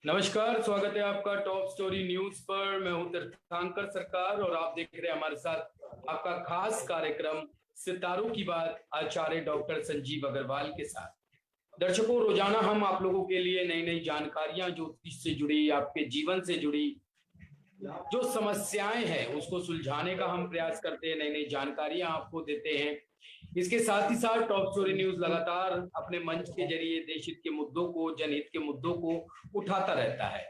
नमस्कार, स्वागत है आपका टॉप स्टोरी न्यूज पर। मैं हूं तीर्थंकर सरकार और आप देख रहे हैं हमारे साथ आपका खास कार्यक्रम सितारों की बात आचार्य डॉक्टर संजीव अग्रवाल के साथ। दर्शकों, रोजाना हम आप लोगों के लिए नई नई जानकारियां ज्योतिष से जुड़ी, आपके जीवन से जुड़ी जो समस्याएं हैं उसको सुलझाने का हम प्रयास करते हैं, नई नई जानकारियां आपको देते हैं। इसके साथ ही साथ टॉप स्टोरी न्यूज लगातार अपने मंच के जरिए देश हित के मुद्दों को, जनहित के मुद्दों को उठाता रहता है।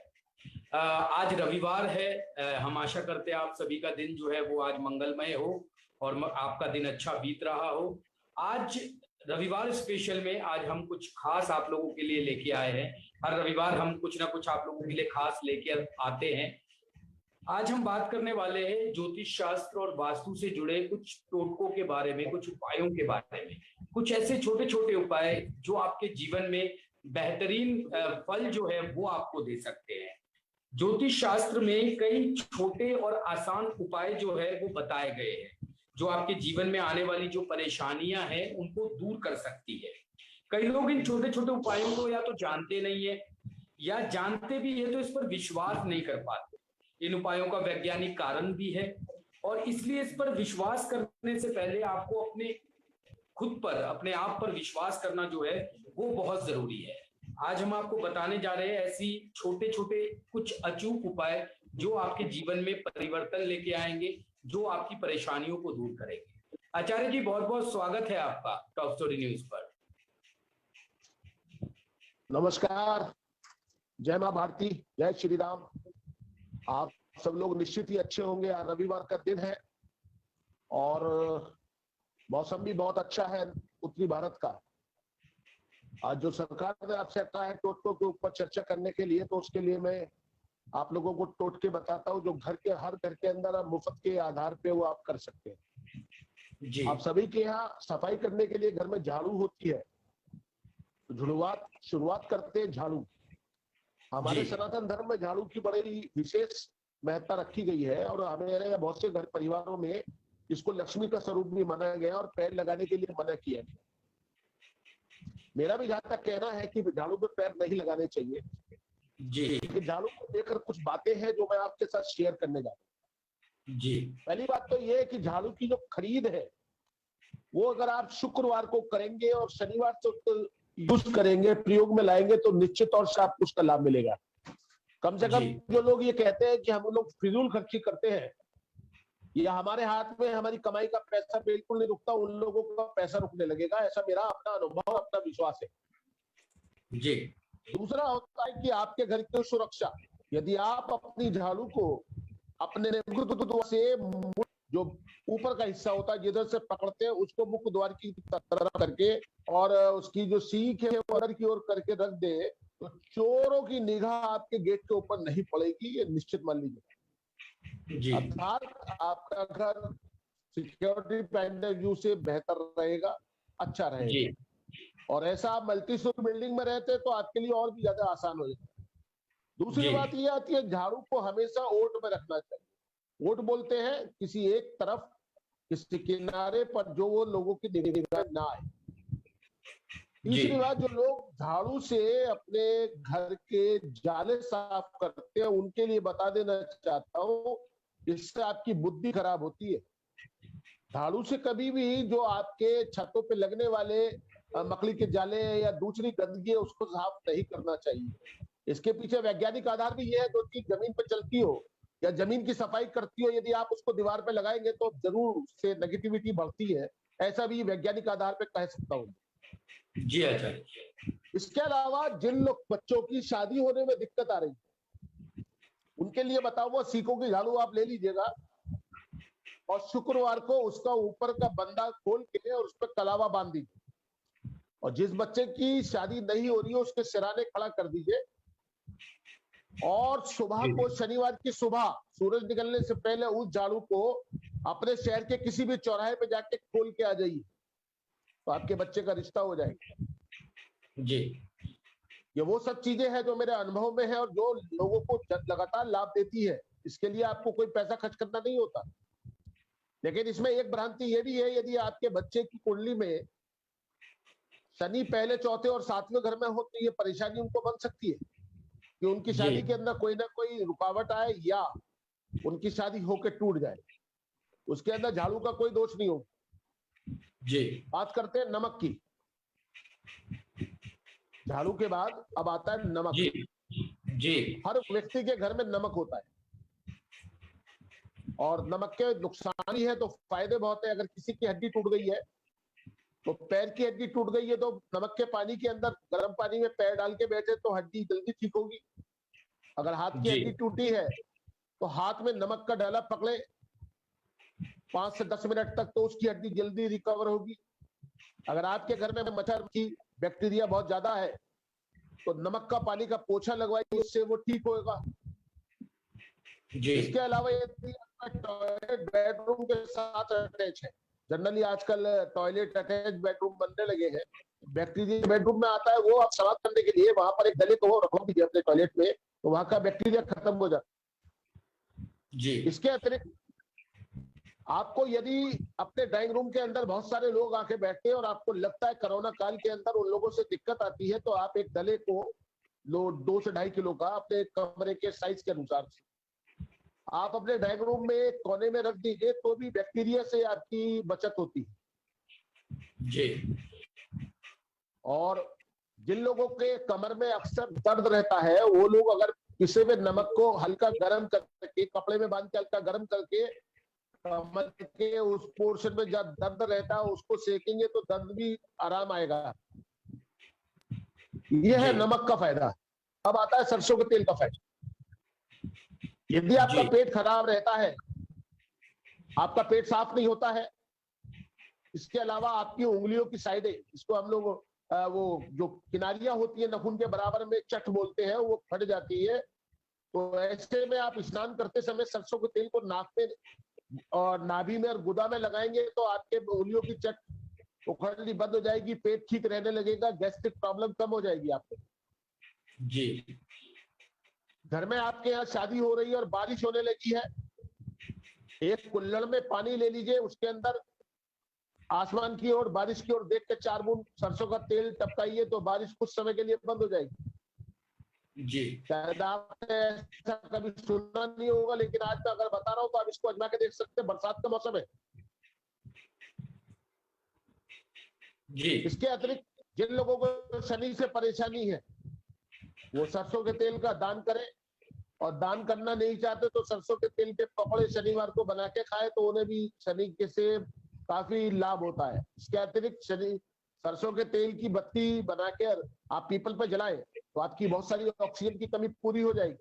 आज रविवार है। हम आशा करते हैं आप सभी का दिन जो है वो आज मंगलमय हो और आपका दिन अच्छा बीत रहा हो। आज रविवार स्पेशल में आज हम कुछ खास आप लोगों के लिए लेके आए हैं। हर रविवार हम कुछ ना कुछ आप लोगों के लिए खास लेके आते हैं। आज हम बात करने वाले हैं ज्योतिष शास्त्र और वास्तु से जुड़े कुछ टोटकों के बारे में, कुछ उपायों के बारे में, कुछ ऐसे छोटे छोटे उपाय जो आपके जीवन में बेहतरीन फल जो है वो आपको दे सकते हैं। ज्योतिष शास्त्र में कई छोटे और आसान उपाय जो है वो बताए गए हैं जो आपके जीवन में आने वाली जो परेशानियां हैं उनको दूर कर सकती है। कई लोग इन छोटे छोटे उपायों को या तो जानते नहीं है या जानते भी है तो इस पर विश्वास नहीं कर पाते। इन उपायों का वैज्ञानिक कारण भी है और इसलिए इस पर विश्वास करने से पहले आपको अपने खुद पर, अपने आप पर विश्वास करना जो है वो बहुत जरूरी है। आज हम आपको बताने जा रहे हैं ऐसी छोटे छोटे कुछ अचूक उपाय जो आपके जीवन में परिवर्तन लेके आएंगे, जो आपकी परेशानियों को दूर करेंगे। आचार्य जी, बहुत बहुत स्वागत है आपका टॉप स्टोरी न्यूज पर। नमस्कार, जय मां भारती, जय श्री राम। आप सब लोग निश्चित ही अच्छे होंगे। आज रविवार का दिन है और मौसम भी बहुत अच्छा है उत्तरी भारत का। आज जो सरकार ने आपसे कहा है टोटकों के ऊपर चर्चा करने के लिए, तो उसके लिए मैं आप लोगों को टोटके बताता हूँ जो हर घर के अंदर आप मुफ्त के आधार पे वो आप कर सकते हैं जी। आप सभी के यहाँ सफाई करने के लिए घर में झाड़ू होती है, शुरुआत करते हैं झाड़ू। हमारे सनातन धर्म में झाड़ू की बड़ी विशेष महत्ता रखी गई है और हमारे बहुत से घर परिवारों में इसको लक्ष्मी का स्वरूप भी माना गया और पैर लगाने के लिए मना किया गया। मेरा भी जहां तक कहना है कि झाड़ू पे पैर नहीं लगाने चाहिए जी। झाड़ू को लेकर कुछ बातें हैं जो मैं आपके साथ शेयर करने जा रहा हूँ जी। पहली बात तो ये है कि झाड़ू की जो खरीद है वो अगर आप शुक्रवार को करेंगे और शनिवार को यूज करेंगे, प्रयोग में लाएंगे, तो निश्चित तौर से आपको उसका लाभ मिलेगा। कम से कम जो लोग ये कहते हैं कि हम लोग फिजूल खर्ची करते हैं या हमारे हाथ में हमारी कमाई का पैसा बिल्कुल नहीं रुकता, उन लोगों का पैसा रुकने लगेगा। ऐसा मेरा अपना अनुभव, अपना विश्वास है जी। दूसरा होता है कि आपके घर की सुरक्षा। यदि आप अपनी झाड़ू को अपने से जो ऊपर का हिस्सा होता है जिधर से पकड़ते हैं उसको मुख्य द्वार की तरफ करके और उसकी जो सीख है वो अंदर की ओर करके रख दे, तो चोरों की निगाह आपके गेट के ऊपर नहीं पड़ेगी, ये निश्चित मान लीजिए। अर्थात आपका घर सिक्योरिटी पॉइंट ऑफ व्यू से बेहतर रहेगा, अच्छा रहेगा। और ऐसा आप मल्टी स्टोरी बिल्डिंग में रहते हैं तो आपके लिए और भी ज्यादा आसान हो जाएगा। दूसरी बात ये आती है, झाड़ू को हमेशा ओट में रखना चाहिए। ओट बोलते हैं किसी एक तरफ, किसी किनारे पर जो वो लोगों की निगाह ना आए। तीसरी बात, जो लोग झाड़ू से अपने घर के जाले साफ करते हैं उनके लिए बता देना चाहता हूँ, इससे आपकी बुद्धि खराब होती है। झाड़ू से कभी भी जो आपके छतों पे लगने वाले मकड़ी के जाले या दूसरी गंदगी है उसको साफ नहीं करना चाहिए। इसके पीछे वैज्ञानिक आधार भी ये है, जो चीज जमीन पर चलती हो या जमीन की सफाई करती हो, यदि आप उसको दीवार पे लगाएंगे तो जरूर उससे नेगेटिविटी बढ़ती है। ऐसा भी वैज्ञानिक आधार पे कह सकता हूँ जी। अच्छा, इसके अलावा जिन लोग बच्चों की शादी होने में दिक्कत आ रही है उनके लिए बताऊंगा, सीखों की झाड़ू आप ले लीजिएगा और शुक्रवार को उसका ऊपर का बंदा खोल के और उस पर कलावा बांध दीजिए और जिस बच्चे की शादी नहीं हो रही है उसके सिराने खड़ा कर दीजिए और सुबह को, शनिवार की सुबह सूरज निकलने से पहले उस झाड़ू को अपने शहर के किसी भी चौराहे पे जाके खोल के आ जाइए, तो आपके बच्चे का रिश्ता हो जाएगा जी। ये वो सब चीजें हैं जो मेरे अनुभव में है और जो लोगों को लगातार लाभ देती है। इसके लिए आपको कोई पैसा खर्च करना नहीं होता। लेकिन इसमें एक भ्रांति ये भी है, यदि आपके बच्चे की कुंडली में शनि पहले, चौथे और सातवें घर में हो तो ये परेशानी उनको बन सकती है, कि उनकी जी शादी के अंदर कोई ना कोई रुकावट आए या उनकी शादी होके टूट जाए, उसके अंदर झाड़ू का कोई दोष नहीं हो। जी बात करते हैं नमक की। झाड़ू के बाद अब आता है नमक। जी जी हर व्यक्ति के घर में नमक होता है और नमक के नुकसान ही है तो फायदे बहुत है। अगर किसी की हड्डी टूट गई है, तो पैर की हड्डी टूट गई है, तो नमक के पानी के अंदर गर्म पानी में पैर डाल के बैठे तो हड्डी जल्दी ठीक होगी। अगर हाथ की जी हड्डी टूटी है तो हाथ में नमक का डाला पकड़े 5 से 10 मिनट तक, तो उसकी हड्डी जल्दी रिकवर होगी। अगर आपके घर में मच्छर की बैक्टीरिया बहुत ज्यादा है तो नमक का पानी का पोछा लगवाइए, उससे वो ठीक होगा। जी इसके अलावा यदि टॉयलेट बेडरूम के साथ अटैच है, जनरली आजकल टॉयलेट अटैच बेडरूम बनने लगे हैं, बैक्टीरिया बेडरूम में आता है, वो आप समाप्त करने के लिए वहां पर एक दलित को रखवा दीजिए अपने टॉयलेट में, तो वहां का बैक्टीरिया खत्म हो जाता है। जी इसके अतिरिक्त आपको यदि अपने ड्राइंग रूम के अंदर बहुत सारे लोग आके बैठते हैं और आपको लगता है कोरोना काल के अंदर उन लोगों से दिक्कत आती है, तो आप एक दले को लो 2 से 2.5 किलो का अपने कमरे के साइज के अनुसार आप अपने ड्राइंग रूम में कोने में रख दीजिए, तो भी बैक्टीरिया से आपकी बचत होती है। जी और जिन लोगों के कमर में अक्सर दर्द रहता है, वो लोग अगर किसी भी नमक को हल्का गर्म करके कपड़े में बांध के हल्का गर्म करके कमर के उस पोर्शन में जब दर्द रहता है उसको सेकेंगे तो दर्द भी आराम आएगा। ये है जी नमक का फायदा। अब आता है सरसों के तेल का फायदा। यदि आपका जी पेट खराब रहता है, आपका पेट साफ नहीं होता है, इसके अलावा आपकी उंगलियों की साइडें, इसको हम लोग वो जो किनारियां होती है नखून के बराबर में चट बोलते हैं, वो फट जाती है, तो ऐसे में आप स्नान करते समय सरसों के तेल को नाक में और नाभि में और गुदा में लगाएंगे तो आपके उंगलियों की चट उखड़नी बंद हो जाएगी, पेट ठीक रहने लगेगा, गैस्ट्रिक प्रॉब्लम कम हो जाएगी आपको। जी घर में आपके यहाँ शादी हो रही है और बारिश होने लगी है, एक कुल्हड़ में पानी ले लीजिए, उसके अंदर आसमान की ओर बारिश की ओर देख के 4 बूंद सरसों का तेल टपकाइए तो बारिश कुछ समय के लिए बंद हो जाएगी। जी शायद आपने ऐसा कभी सुना नहीं होगा, लेकिन आज मैं अगर बता रहा हूं तो आप इसको आजमा के देख सकते हैं। बरसात का मौसम है। जी इसके अतिरिक्त जिन लोगों को शनि से परेशानी है, वो सरसों के तेल का दान करें, और दान करना नहीं चाहते तो सरसों के तेल के पकौड़े शनिवार को बना के खाए तो उन्हें भी शनि के से काफी लाभ होता है। इसके अतिरिक्त शनि सरसों के तेल की बत्ती बना के आप पीपल पर जलाएं तो आपकी बहुत सारी ऑक्सीजन की कमी पूरी हो जाएगी।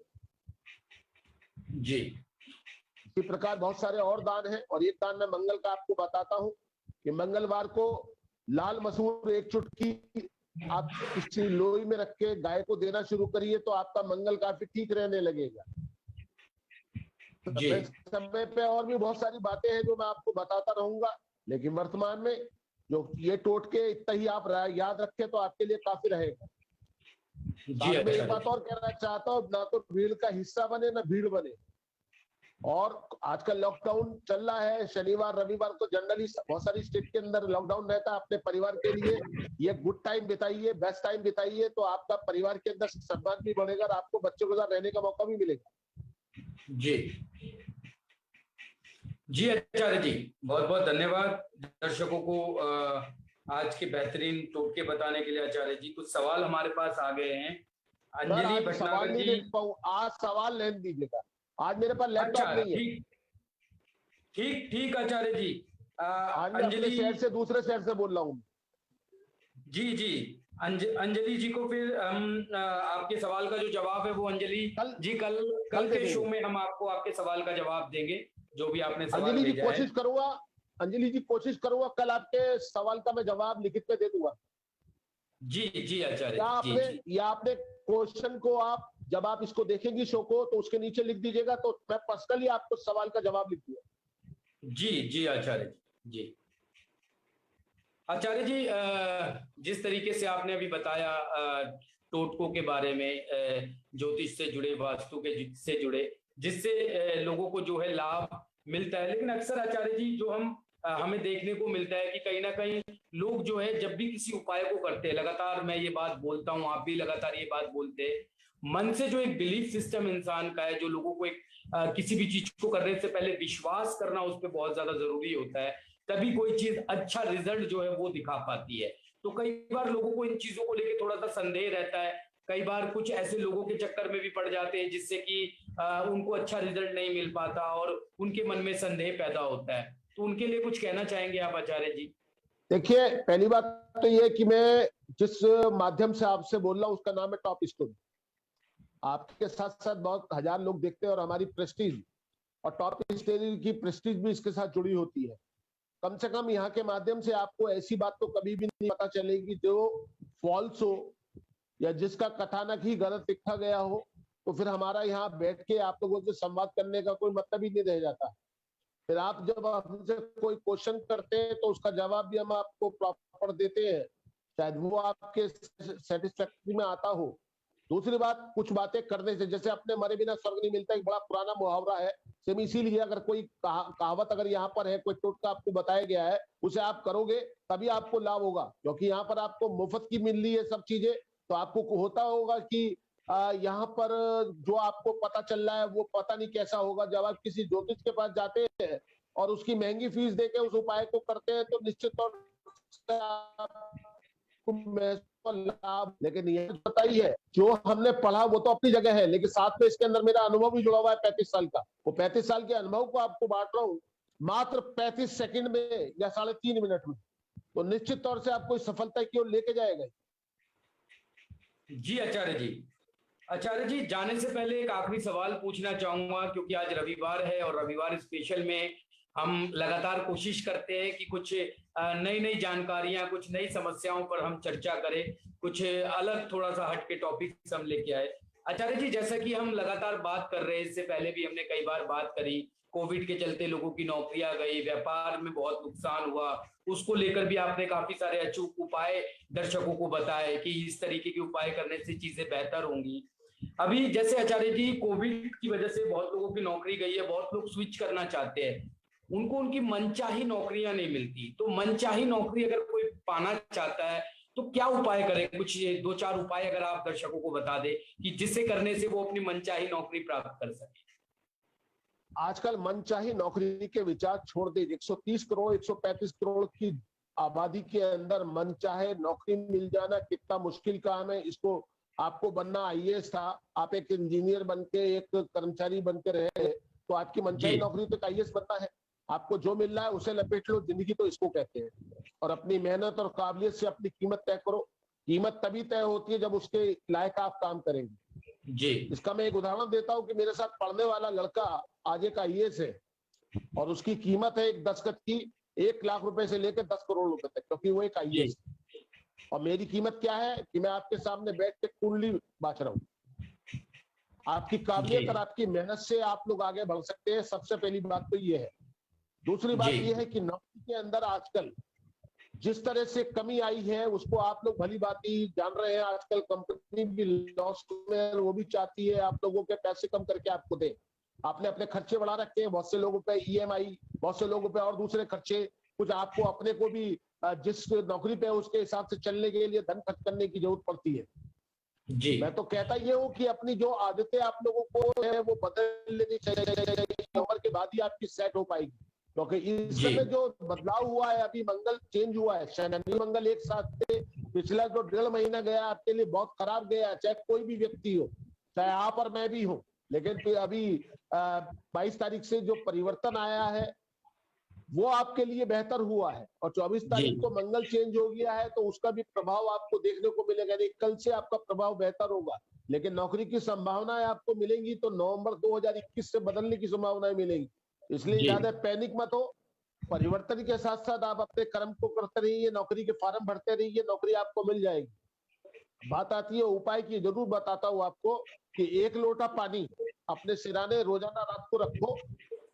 जी इसी प्रकार बहुत सारे और दान हैं, और एक दान मैं मंगल का आपको बताता हूं कि मंगलवार को लाल मसूर 1 चुटकी आप किसी लोई में रख के गाय को देना शुरू करिए तो आपका मंगल काफी ठीक रहने लगेगा। जी समय पे और भी बहुत सारी बातें हैं जो मैं आपको बताता रहूंगा, लेकिन वर्तमान में जो ये टोटके इतना ही आप याद रखें तो आपके लिए काफी रहेगा। जी साथ में एक आचार्य बात और कहना चाहता हूँ, ना तो भीड़ का हिस्सा बने ना भीड़ बने। और आजकल लॉकडाउन चल रहा है, शनिवार रविवार को जनरली बहुत सारी स्टेट के अंदर लॉकडाउन रहता है। अपने परिवार के लिए ये गुड टाइम बिताइए, बेस्ट टाइम बिताइए, तो आपका परिवार के अंदर सम्मान भी बढ़ेगा और आपको बच्चों के साथ रहने का मौका भी मिलेगा। जी जी आचार्य जी, बहुत बहुत धन्यवाद दर्शकों को आज के बेहतरीन टोटके बताने के लिए। आचार्य जी, कुछ सवाल हमारे पास आ गए हैं। अंजलि आज सवाल भटनागर नहीं जी। देख पाऊँ, आज सवाल लेने दीजिएगा, आज मेरे पास लैपटॉप अच्छा, नहीं है। ठीक ठीक ठीक आचार्य जी। आज मैं अपने अंजलि शहर से दूसरे शहर से बोल रहा हूँ। जी जी, अंजलि जी को फिर हम आपके सवाल का जो जवाब है वो अंजलि कल जी कल कल दे के शो देंगे। में हम आपको आपके सवाल का जवाब देंगे, जो भी आपने सवाल अंजलि जी भेजा है। कोशिश करूंगा, अंजलि जी कोशिश करूंगा कल आपके सवाल का मैं जवाब लिखित में दे दूंगा। जी जी आचार्य जी जी। या आपने क्वेश्चन को आप जब आप इसको देखेंगी शो को तो उसके नीचे लिख दीजिएगा, तो मैं पर्सनली आपको सवाल का जवाब लिख दूंगा। जी जी आचार्य जी। आचार्य जी, जिस तरीके से आपने अभी बताया टोटकों के बारे में, ज्योतिष से जुड़े, वास्तु के से जुड़े, जिससे लोगों को जो है लाभ मिलता है, लेकिन अक्सर आचार्य जी जो हम हमें देखने को मिलता है कि कहीं ना कहीं लोग जो है जब भी किसी उपाय को करते हैं, लगातार मैं ये बात बोलता हूँ, आप भी लगातार ये बात बोलते हैं, मन से जो एक बिलीफ सिस्टम इंसान का है, जो लोगों को एक किसी भी चीज को करने से पहले विश्वास करना उस पर बहुत ज्यादा जरूरी होता है, तभी कोई चीज अच्छा रिजल्ट जो है वो दिखा पाती है। तो कई बार लोगों को इन चीजों को लेकर थोड़ा सा संदेह रहता है, कई बार कुछ ऐसे लोगों के चक्कर में भी पड़ जाते हैं जिससे कि उनको अच्छा रिजल्ट नहीं मिल पाता और उनके मन में संदेह पैदा होता है। तो उनके लिए कुछ कहना चाहेंगे आप आचार्य जी? देखिए, पहली बात तो ये कि मैं जिस माध्यम से आपसे बोल रहा हूँ उसका नाम है टॉप स्टोरी। आपके साथ साथ बहुत हजार लोग देखते हैं और हमारी प्रेस्टीज और टॉप स्टोरी की प्रेस्टीज भी इसके साथ जुड़ी होती है। कम से कम यहाँ के माध्यम से आपको ऐसी बात तो कभी भी नहीं पता चलेगी जो फॉल्स हो या जिसका कथानक ही गलत लिखा गया हो। तो फिर हमारा यहाँ बैठ के आप लोगों से संवाद करने का कोई मतलब ही नहीं रह जाता। फिर आप जब हमसे कोई क्वेश्चन करते हैं तो उसका जवाब भी हम आपको प्रॉपर देते हैं, शायद वो आपके सेटिस्फैक्ट्री में आता हो। दूसरी बात, कुछ बातें करने से, जैसे अपने मरे बिना स्वर्ग नहीं मिलता, एक बड़ा पुराना मुहावरा है। सेम इसीलिए अगर कोई कहावत अगर यहाँ पर है, कोई टोटका आपको बताया गया है, उसे आप करोगे तभी आपको लाभ होगा, क्योंकि यहाँ पर आपको मुफ्त की मिल रही है सब चीजें। तो आपको होता होगा कि यहाँ पर जो आपको पता चल रहा है वो पता नहीं कैसा होगा। जब आप किसी ज्योतिष के पास जाते हैं और उसकी महंगी फीस देके उस उपाय को करते हैं तो निश्चित तौर से लाभ, लेकिन ये पता ही है जो हमने पढ़ा वो तो अपनी जगह है, लेकिन साथ में इसके अंदर मेरा अनुभव भी जुड़ा हुआ है 35 साल का। वो 35 साल के अनुभव को आपको बांट रहा हूँ मात्र 35 सेकंड में या 3.5 मिनट में। तो निश्चित तौर से आपको सफलता की ओर लेके जाएगा। जी आचार्य जी। आचार्य जी, जाने से पहले एक आखिरी सवाल पूछना चाहूंगा, क्योंकि आज रविवार है और रविवार स्पेशल में हम लगातार कोशिश करते हैं कि कुछ नई नई जानकारियां, कुछ नई समस्याओं पर हम चर्चा करें, कुछ अलग थोड़ा सा हटके टॉपिक्स हम लेके आए। आचार्य जी, जैसा कि हम लगातार बात कर रहे हैं, इससे पहले भी हमने कई बार बात करी, कोविड के चलते लोगों की नौकरियां गई, व्यापार में बहुत नुकसान हुआ, उसको लेकर भी आपने काफी सारे अचूक उपाय दर्शकों को बताए कि इस तरीके के उपाय करने से चीजें बेहतर होंगी। अभी जैसे आचार्य जी, कोविड की वजह से बहुत लोगों की नौकरी गई है, बहुत लोग स्विच करना चाहते हैं, उनको उनकी मनचाही नौकरियां नहीं मिलती। तो मनचाही नौकरी अगर कोई पाना चाहता है तो क्या उपाय करें? कुछ 2-4 उपाय अगर आप दर्शकों को बता दें कि जिससे करने से वो अपनी मनचाही नौकरी प्राप्त कर सके। आजकल मनचाही नौकरी के विचार छोड़ दे। 130 करोड़ 135 करोड़ की आबादी के अंदर मनचाहे नौकरी मिल जाना कितना मुश्किल काम है। इसको आपको बनना आईएएस था, आप एक इंजीनियर बन के एक कर्मचारी बन के रहे, तो आपकी मनचाही नौकरी तो आईएएस बनना है। आपको जो मिल रहा है उसे लपेट लो, जिंदगी तो इसको कहते हैं। और अपनी मेहनत और काबिलियत से अपनी कीमत तय करो। कीमत तभी तय होती है जब उसके लायक आप काम करेंगे। जी। इसका मैं एक उदाहरण देता हूं कि मेरे साथ पढ़ने वाला लड़का आज एक आईएएस है और उसकी कीमत है एक दस्तखत की 1 लाख रुपए से लेकर 10 करोड़ रुपए तक, क्योंकि वो एक आईएएस। और मेरी कीमत क्या है कि मैं आपके सामने बैठ के कुंडली बांट रहा हूँ। आपकी काबिलियत और आपकी मेहनत से आप लोग आगे बढ़ सकते हैं, सबसे पहली बात तो ये है। दूसरी बात ये है कि नौकरी के अंदर आजकल जिस तरह से कमी आई है उसको आप लोग भली बात ही जान रहे हैं। आजकल कंपनी भी लॉस में, वो भी चाहती है आप लोगों के पैसे कम करके आपको दे। आपने अपने खर्चे बढ़ा रखे हैं, बहुत से लोगों पे ईएमआई, बहुत से लोगों पे और दूसरे खर्चे, कुछ आपको अपने को भी जिस नौकरी पे है उसके हिसाब से चलने के लिए धन खर्च करने की जरूरत पड़ती है। जी। मैं तो कहता ये हूँ कि अपनी जो आदतें आप लोगों को है वो बदल लेनी चाहिए। उम्र के बाद ही आपकी सेट हो पाएगी, क्योंकि इस समय जो बदलाव हुआ है, अभी मंगल चेंज हुआ है, शनि मंगल एक साथ से पिछला जो 1.5 महीना गया आपके लिए बहुत खराब गया, चाहे कोई भी व्यक्ति हो, चाहे आप और मैं भी हूँ। लेकिन फिर अभी 22 तारीख से जो परिवर्तन आया है वो आपके लिए बेहतर हुआ है, और 24 तारीख को मंगल चेंज हो गया है, तो उसका भी प्रभाव आपको देखने को मिलेगा। नहीं, कल से आपका प्रभाव बेहतर होगा, लेकिन नौकरी की संभावनाएं आपको मिलेंगी तो नवंबर 2021 से बदलने की संभावनाएं मिलेंगी। इसलिए ज्यादा पैनिक मत हो। परिवर्तन के साथ साथ आप अपने कर्म को करते रहिए, नौकरी के फॉर्म भरते रहिए, नौकरी आपको मिल जाएगी। बात आती है उपाय की, जरूर बताता हूँ आपको कि 1 लोटा पानी अपने सिराने रोजाना रात को रखो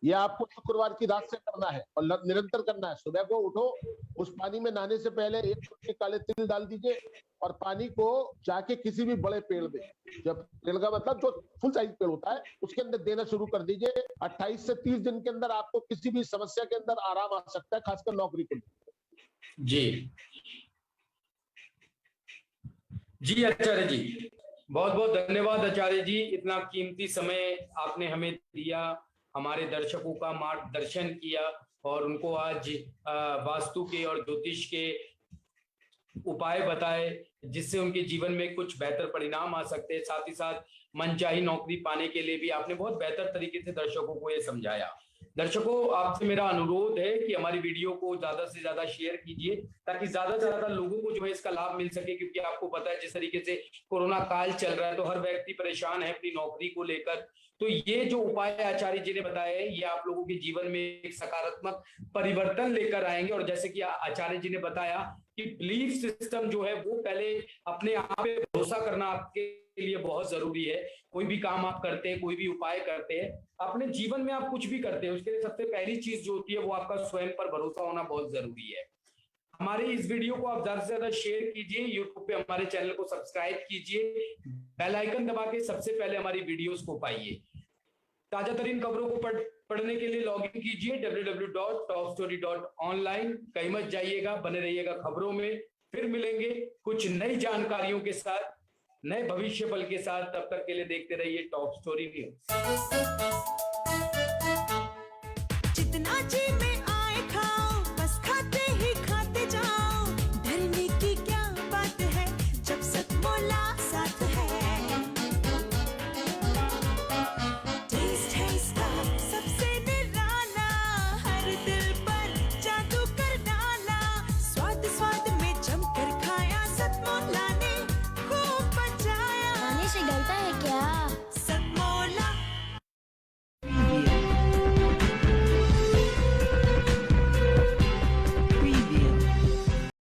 ये आपको शुक्रवार की रात से करना है और निरंतर करना है। सुबह को उठो, उस पानी में नहाने से पहले 1 चुटकी काले तिल डाल दीजिए और पानी को जाके किसी भी बड़े पेड़ में, जब पेड़ का मतलब जो फुल साइज पेड़ होता है, उसके अंदर देना शुरू कर दीजिए। 28 से 30 दिन के अंदर आपको किसी भी समस्या के अंदर आराम आ सकता है, खासकर नौकरी के लिए। जी आचार्य जी, बहुत बहुत धन्यवाद आचार्य जी, इतना कीमती समय आपने हमें दिया, हमारे दर्शकों का मार्गदर्शन किया और उनको आज वास्तु के और ज्योतिष के उपाय बताए जिससे उनके जीवन में कुछ बेहतर परिणाम आ सकते हैं। साथ ही साथ मनचाही नौकरी पाने के लिए भी आपने बहुत बेहतर तरीके से दर्शकों को ये समझाया। दर्शकों, आपसे मेरा अनुरोध है कि हमारी वीडियो को ज्यादा से ज्यादा शेयर कीजिए ताकि ज्यादा से ज्यादा लोगों को जो है इसका लाभ मिल सके, क्योंकि आपको पता है जिस तरीके से कोरोना काल चल रहा है तो हर व्यक्ति परेशान है अपनी नौकरी को लेकर। तो ये जो उपाय आचार्य जी ने बताए हैं ये आप लोगों के जीवन में एक सकारात्मक परिवर्तन लेकर आएंगे। और जैसे कि आचार्य जी ने बताया कि बिलीफ सिस्टम जो है वो पहले अपने आप पे भरोसा करना आपके लिए बहुत जरूरी है। कोई भी काम आप करते हैं, कोई भी उपाय करते हैं, अपने जीवन में आप कुछ भी करते हैं, उसके लिए सबसे पहली चीज जो होती है वो आपका स्वयं पर भरोसा होना बहुत जरूरी है। हमारे इस वीडियो को आप ज्यादा से ज्यादा शेयर कीजिए, यूट्यूब पे हमारे चैनल को सब्सक्राइब कीजिए, बेल आइकन दबा के सबसे पहले हमारी वीडियोस को पाइए। ताजा तरीन खबरों को पढ़ने के लिए लॉग इन कीजिए www.topstory.online। कहीं मत जाइएगा, बने रहिएगा खबरों में। फिर मिलेंगे कुछ नई जानकारियों के साथ, नए भविष्य बल के साथ। तब तक के लिए देखते रहिए टॉप स्टोरी न्यूज।